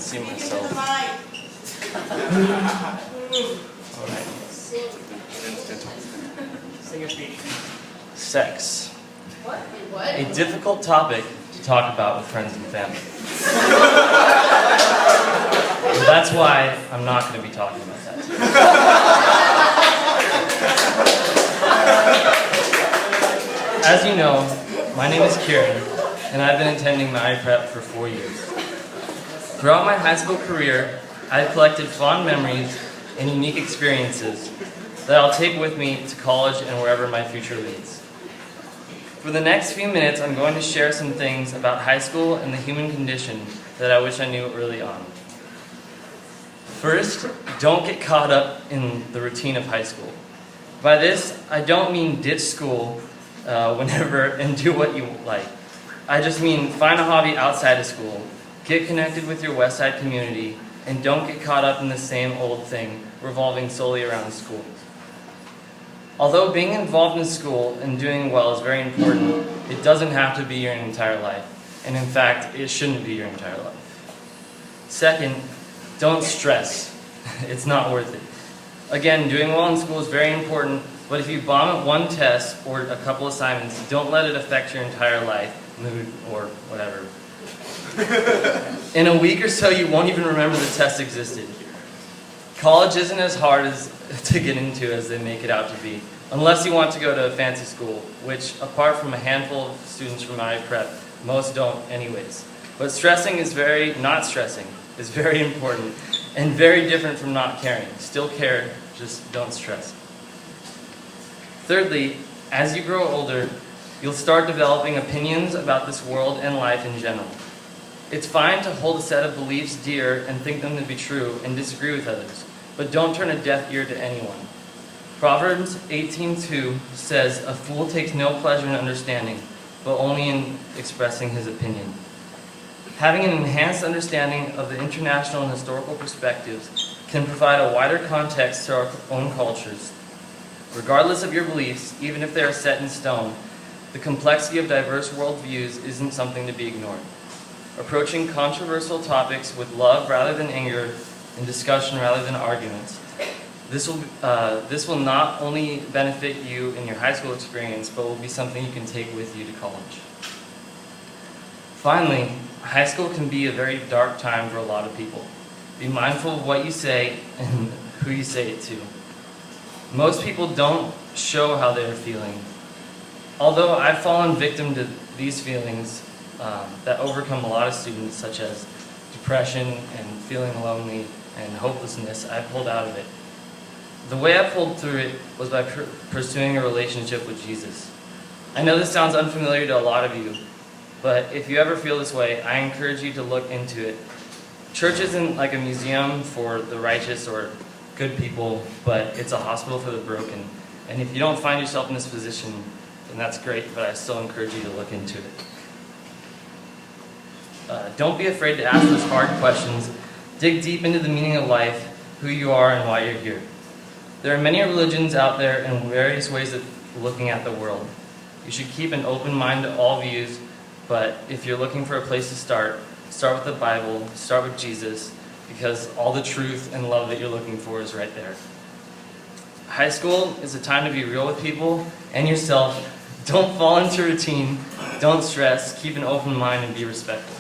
see myself. Alright. Sex. What? A difficult topic to talk about with friends and family. And that's why I'm not going to be talking about that today. As you know, my name is Kieran, and I've been attending Maui Prep for 4 years. Throughout my high school career, I've collected fond memories and unique experiences that I'll take with me to college and wherever my future leads. For the next few minutes, I'm going to share some things about high school and the human condition that I wish I knew early on. First, don't get caught up in the routine of high school. By this, I don't mean ditch school whenever and do what you like. I just mean find a hobby outside of school, get connected with your Westside community, and don't get caught up in the same old thing revolving solely around school. Although being involved in school and doing well is very important, it doesn't have to be your entire life. And in fact, it shouldn't be your entire life. Second, don't stress. It's not worth it. Again, doing well in school is very important, but if you bomb at one test or a couple assignments, don't let it affect your entire life, mood, or whatever. In a week or so, you won't even remember the test existed. College isn't as hard to get into as they make it out to be, unless you want to go to a fancy school, which, apart from a handful of students from Maui Prep, most don't anyways. But not stressing is very important, and very different from not caring. Still care, just don't stress. Thirdly, as you grow older, you'll start developing opinions about this world and life in general. It's fine to hold a set of beliefs dear and think them to be true and disagree with others, but don't turn a deaf ear to anyone. Proverbs 18:2 says, "A fool takes no pleasure in understanding, but only in expressing his opinion." Having an enhanced understanding of the international and historical perspectives can provide a wider context to our own cultures. Regardless of your beliefs, even if they are set in stone, the complexity of diverse worldviews isn't something to be ignored. Approaching controversial topics with love rather than anger and discussion rather than arguments. This will not only benefit you in your high school experience, but will be something you can take with you to college. Finally, high school can be a very dark time for a lot of people. Be mindful of what you say and who you say it to. Most people don't show how they're feeling. Although I've fallen victim to these feelings that overcome a lot of students, such as depression and feeling lonely and hopelessness, I pulled out of it. The way I pulled through it was by pursuing a relationship with Jesus. I know this sounds unfamiliar to a lot of you, but if you ever feel this way, I encourage you to look into it. Church isn't like a museum for the righteous or good people, but it's a hospital for the broken. And if you don't find yourself in this position, then that's great, but I still encourage you to look into it. Don't be afraid to ask those hard questions. Dig deep into the meaning of life, who you are, and why you're here. There are many religions out there and various ways of looking at the world. You should keep an open mind to all views, but if you're looking for a place to start with the Bible, start with Jesus, because all the truth and love that you're looking for is right there. High school is a time to be real with people and yourself. Don't fall into routine. Don't stress. Keep an open mind and be respectful.